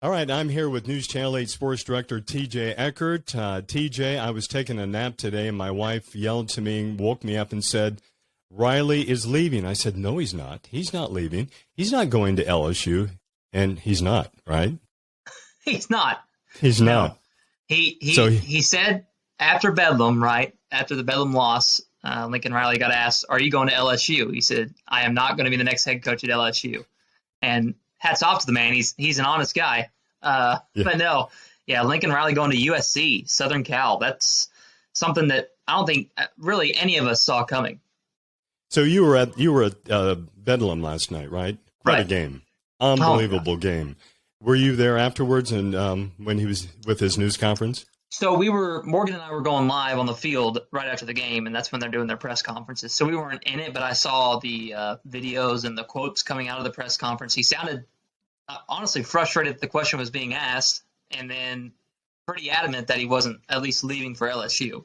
All right, I'm here with News Channel 8 Sports Director TJ Eckert. TJ, I was taking a nap today, and my wife yelled to me, woke me up and said, Riley is leaving. I said, no, he's not. He's not leaving. He's not going to LSU. And he's not, right? He's not. He's not. He said after Bedlam, right, after the Bedlam loss, Lincoln Riley got asked, are you going to LSU? He said, I am not going to be the next head coach at LSU. And hats off to the man. He's an honest guy. But no, Lincoln Riley going to USC, Southern Cal. That's something that I don't think really any of us saw coming. So you were at Bedlam last night, right? What a game. Unbelievable game. Were you there afterwards and when he was with his news conference? So Morgan and I were going live on the field right after the game, and that's when they're doing their press conferences. So we weren't in it, but I saw the videos and the quotes coming out of the press conference. He sounded honestly frustrated that the question was being asked, and then pretty adamant that he wasn't at least leaving for LSU.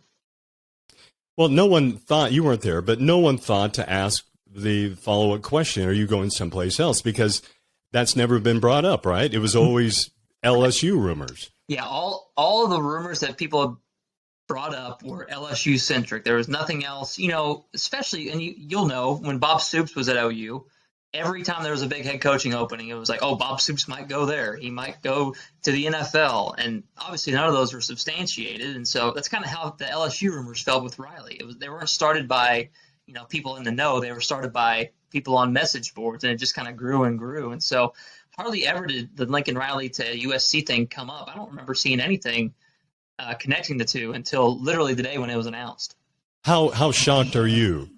Well, no one thought, you weren't there, but no one thought to ask the follow-up question, are you going someplace else? Because that's never been brought up, right? It was always LSU rumors. Yeah, all of the rumors that people brought up were LSU centric. There was nothing else, especially, and you'll know, when Bob Stoops was at OU, every time there was a big head coaching opening, it was like, oh, Bob Stoops might go there. He might go to the NFL. And obviously none of those were substantiated. And so that's kind of how the LSU rumors felt with Riley. They weren't started by, people in the know. They were started by people on message boards, and it just kind of grew and grew. And so hardly ever did the Lincoln Riley to USC thing come up. I don't remember seeing anything connecting the two until literally the day when it was announced. How shocked are you?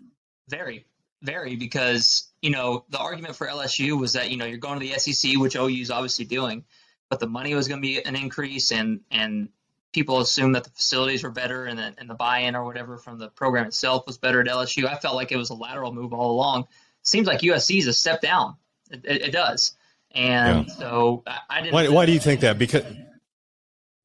Very, very, because, the argument for LSU was that, you're going to the SEC, which OU is obviously doing, but the money was going to be an increase, and people assumed that the facilities were better and the buy-in or whatever from the program itself was better at LSU. I felt like it was a lateral move all along. Seems like USC is a step down. It does. And so I didn't. Why do you think that?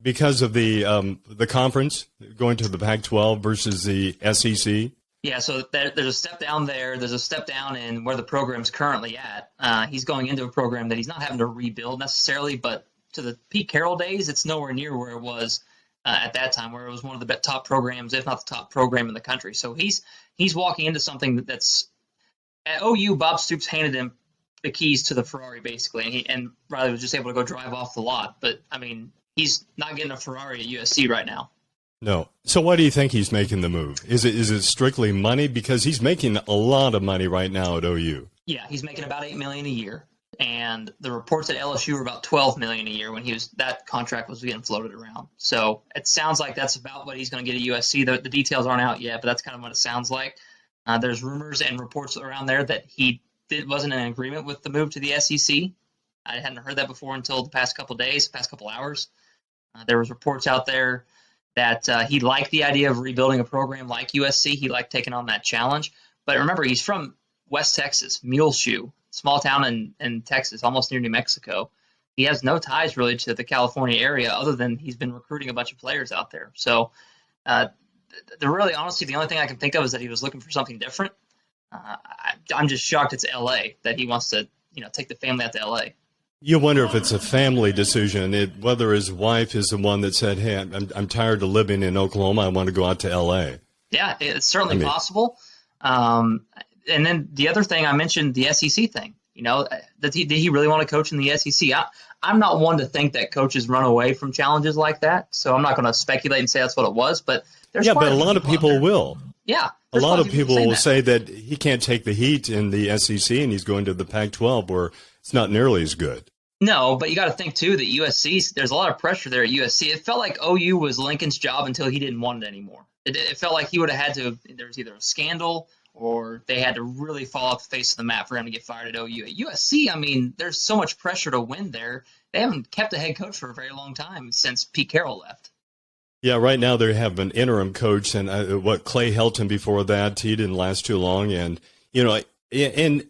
Because of the conference going to the Pac-12 versus the SEC? Yeah, so there's a step down there. There's a step down in where the program's currently at. He's going into a program that he's not having to rebuild necessarily, but to the Pete Carroll days, it's nowhere near where it was at that time, where it was one of the top programs, if not the top program in the country. So he's walking into something that's at OU. Bob Stoops handed him the keys to the Ferrari, basically, and Riley was just able to go drive off the lot. But, he's not getting a Ferrari at USC right now. No. So why do you think he's making the move? Is it strictly money? Because he's making a lot of money right now at OU. Yeah, he's making about $8 million a year, and the reports at LSU were about $12 million a year when that contract was getting floated around. So it sounds like that's about what he's going to get at USC. The details aren't out yet, but that's kind of what it sounds like. There's rumors and reports around there that he wasn't in agreement with the move to the SEC. I hadn't heard that before until the past couple days, past couple hours. There was reports out there that he liked the idea of rebuilding a program like USC. He liked taking on that challenge. But remember, he's from West Texas, Muleshoe, small town in Texas, almost near New Mexico. He has no ties really to the California area other than he's been recruiting a bunch of players out there. So really, honestly, the only thing I can think of is that he was looking for something different. I'm just shocked it's L.A. that he wants to, take the family out to L.A. You wonder if it's a family decision, whether his wife is the one that said, hey, I'm tired of living in Oklahoma. I want to go out to L.A. Yeah, it's certainly possible. And then the other thing, I mentioned the SEC thing. Did he really want to coach in the SEC? I'm not one to think that coaches run away from challenges like that, so I'm not going to speculate and say that's what it was. But there's but a lot of people will. Yeah. A lot of people will say that he can't take the heat in the SEC and he's going to the Pac-12 where it's not nearly as good. No, but you got to think, too, that USC, there's a lot of pressure there at USC. It felt like OU was Lincoln's job until he didn't want it anymore. It felt like he would have had to – there was either a scandal or they had to really fall off the face of the map for him to get fired at OU. At USC, there's so much pressure to win there. They haven't kept a head coach for a very long time since Pete Carroll left. Yeah, right now they have an interim coach, and Clay Helton before that, he didn't last too long. And, and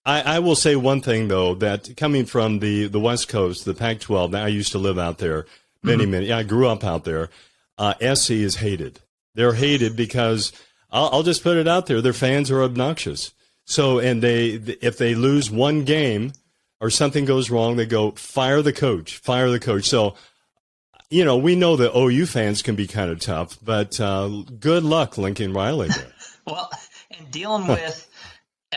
I will say one thing, though, that coming from the West Coast, the Pac-12, I used to live out there many. I grew up out there. SC is hated. They're hated because, I'll just put it out there, their fans are obnoxious. So, and if they lose one game, or something goes wrong, they go, fire the coach, fire the coach. So, we know that OU fans can be kind of tough, but good luck, Lincoln Riley there. Well, and dealing with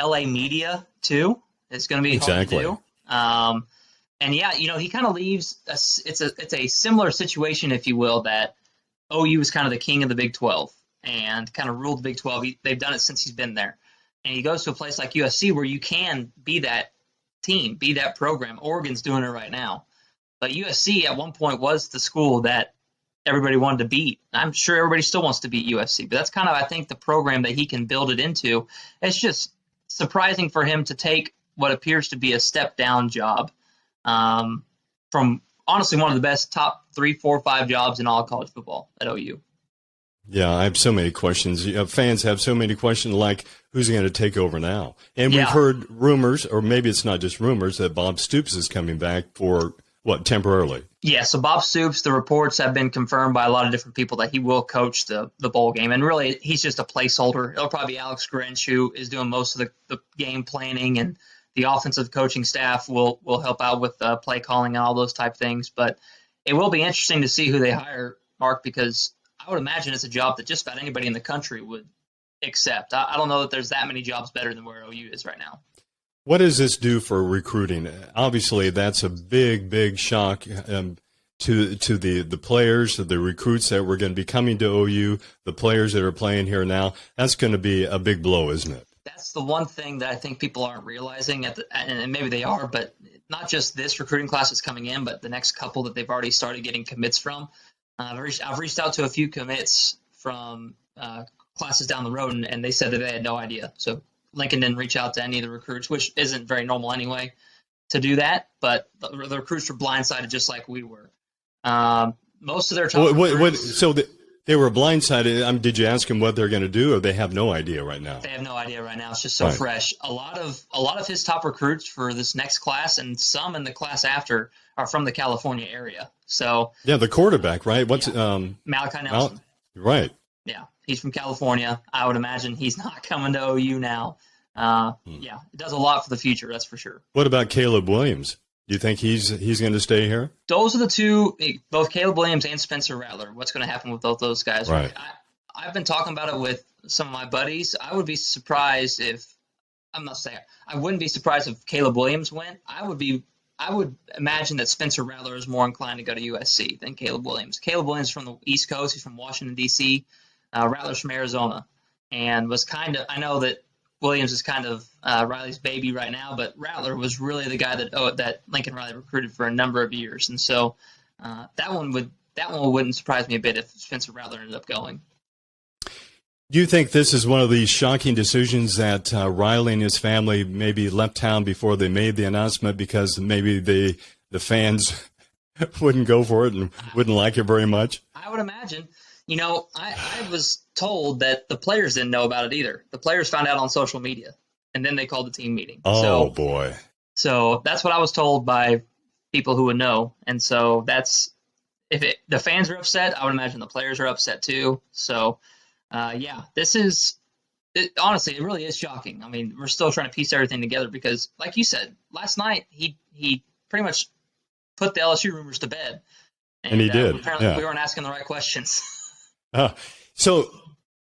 LA media too is going to be hard to do. And yeah, he kind of leaves it's a similar situation, if you will, that OU is kind of the king of the Big 12 and kind of ruled the Big 12. They've done it since he's been there. And he goes to a place like USC where you can be that team, be that program. Oregon's doing it right now. But USC at one point was the school that everybody wanted to beat. I'm sure everybody still wants to beat USC, but that's kind of, I think, the program that he can build it into. It's just surprising for him to take what appears to be a step-down job from, honestly, one of the best top 3, 4, 5 jobs in all college football at OU. Yeah, I have so many questions. Fans have so many questions, like who's going to take over now? And we've heard rumors, or maybe it's not just rumors, that Bob Stoops is coming back for – temporarily? Yeah, so Bob Stoops, the reports have been confirmed by a lot of different people that he will coach the bowl game. And really, he's just a placeholder. It'll probably be Alex Grinch, who is doing most of the game planning, and the offensive coaching staff will help out with play calling and all those type things. But it will be interesting to see who they hire, Mark, because I would imagine it's a job that just about anybody in the country would accept. I don't know that there's that many jobs better than where OU is right now. What does this do for recruiting? Obviously, that's a big shock to the players, the recruits that were going to be coming to OU, the players that are playing here now. That's going to be a big blow, isn't it? That's the one thing that I think people aren't realizing, and maybe they are, but not just this recruiting class that's coming in, but the next couple that they've already started getting commits from. I've reached out to a few commits from classes down the road, and they said that they had no idea. So Lincoln didn't reach out to any of the recruits, which isn't very normal anyway to do that. But the recruits were blindsided just like we were. Most of their top recruits, they were blindsided. Did you ask them what they're going to do, or they have no idea right now? They have no idea right now. It's just so fresh. A lot of his top recruits for this next class, and some in the class after, are from the California area. So yeah, the quarterback, right? Malachi Nelson? Right. Yeah, he's from California. I would imagine he's not coming to OU now. Yeah, it does a lot for the future, that's for sure. What about Caleb Williams? Do you think he's going to stay here? Those are the two, both Caleb Williams and Spencer Rattler. What's going to happen with both those guys? Right. I've been talking about it with some of my buddies. I would be surprised if – I'm not saying – I wouldn't be surprised if Caleb Williams went. I would imagine that Spencer Rattler is more inclined to go to USC than Caleb Williams. Caleb Williams is from the East Coast. He's from Washington, D.C. Rattler's from Arizona, and was kind of – I know that Williams is kind of Riley's baby right now, but Rattler was really the guy that Lincoln Riley recruited for a number of years. And so that one wouldn't surprise me a bit if Spencer Rattler ended up going. Do you think this is one of these shocking decisions that Riley and his family maybe left town before they made the announcement because maybe the fans wouldn't go for it and wouldn't like it very much? I would imagine. I was told that the players didn't know about it either. The players found out on social media, and then they called the team meeting. Boy. So that's what I was told by people who would know. And so if the fans are upset, I would imagine the players are upset too. So, honestly, it really is shocking. I mean, we're still trying to piece everything together because, like you said, last night he pretty much put the LSU rumors to bed. And he did. Apparently we weren't asking the right questions. So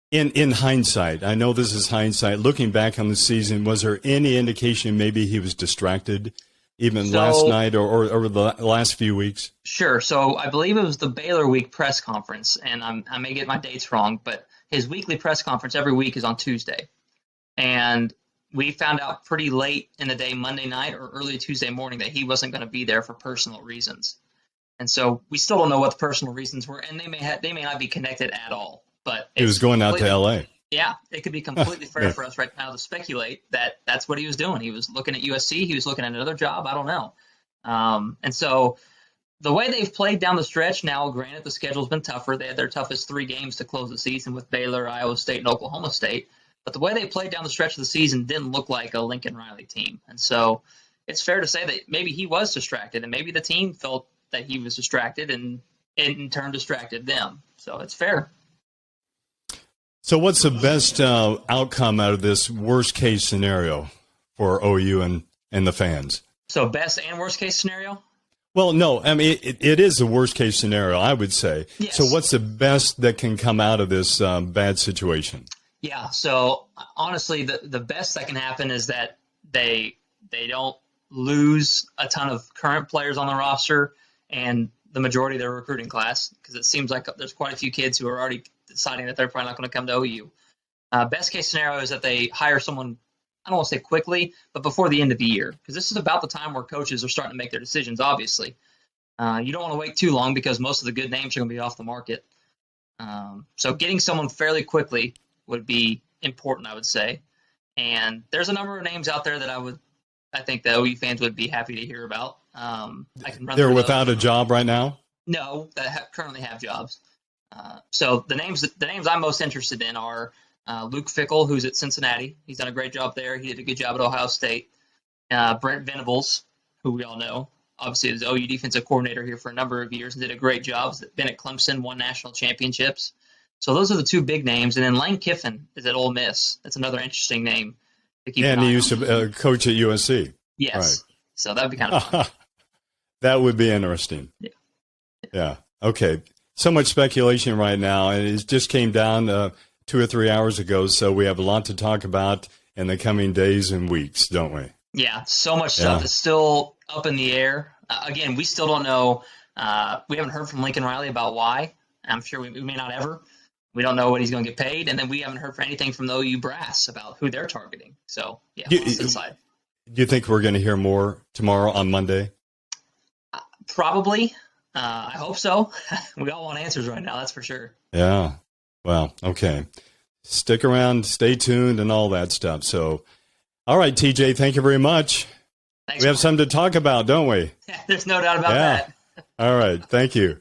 in hindsight, I know this is hindsight, looking back on the season, was there any indication maybe he was distracted even last night or over the last few weeks? Sure. So I believe it was the Baylor Week press conference, and I may get my dates wrong, but his weekly press conference every week is on Tuesday. And we found out pretty late in the day, Monday night or early Tuesday morning, that he wasn't going to be there for personal reasons. And so we still don't know what the personal reasons were, and they may not be connected at all. But he was going out to L.A. Yeah, it could be completely fair for us right now to speculate that that's what he was doing. He was looking at USC. He was looking at another job. I don't know. And so the way they've played down the stretch now, granted, the schedule's been tougher. They had their toughest 3 games to close the season with Baylor, Iowa State, and Oklahoma State. But the way they played down the stretch of the season didn't look like a Lincoln Riley team. And so it's fair to say that maybe he was distracted, and maybe the team felt that he was distracted and in turn distracted them. So it's fair. So what's the best outcome out of this worst case scenario for OU and the fans? So best and worst case scenario? Well, no, I mean, it is the worst case scenario, I would say. Yes. So what's the best that can come out of this bad situation? Yeah. So honestly, the best that can happen is that they don't lose a ton of current players on the roster and the majority of their recruiting class, because it seems like there's quite a few kids who are already deciding that they're probably not going to come to OU. Best case scenario is that they hire someone, I don't want to say quickly, but before the end of the year, because this is about the time where coaches are starting to make their decisions, obviously. You don't want to wait too long because most of the good names are going to be off the market. So getting someone fairly quickly would be important, I would say. And there's a number of names out there that I think the OU fans would be happy to hear about. They're without a job right now? No, that currently have jobs. So the names I'm most interested in are Luke Fickell, who's at Cincinnati. He's done a great job there. He did a good job at Ohio State. Brent Venables, who we all know, obviously is OU defensive coordinator here for a number of years and did a great job. He's been at Clemson, won national championships. So those are the two big names. And then Lane Kiffin is at Ole Miss. That's another interesting name to keep an eye on. And he used to coach at USC. Yes. Right. So that would be kind of fun. That would be interesting. Yeah. Okay. So much speculation right now, and it just came down 2 or 3 hours ago, so we have a lot to talk about in the coming days and weeks, don't we? Yeah, so much stuff is still up in the air. Again, we still don't know. We haven't heard from Lincoln Riley about why. I'm sure we may not ever. We don't know what he's going to get paid, and then we haven't heard for anything from the OU brass about who they're targeting. So, yeah, we'll decide. Do you think we're going to hear more tomorrow on Monday? Probably. I hope so. We all want answers right now, that's for sure. Yeah. Well, okay. Stick around, stay tuned, and all that stuff. So, all right, TJ, thank you very much. Thanks, we have something to talk about, don't we? There's no doubt about that. All right. Thank you.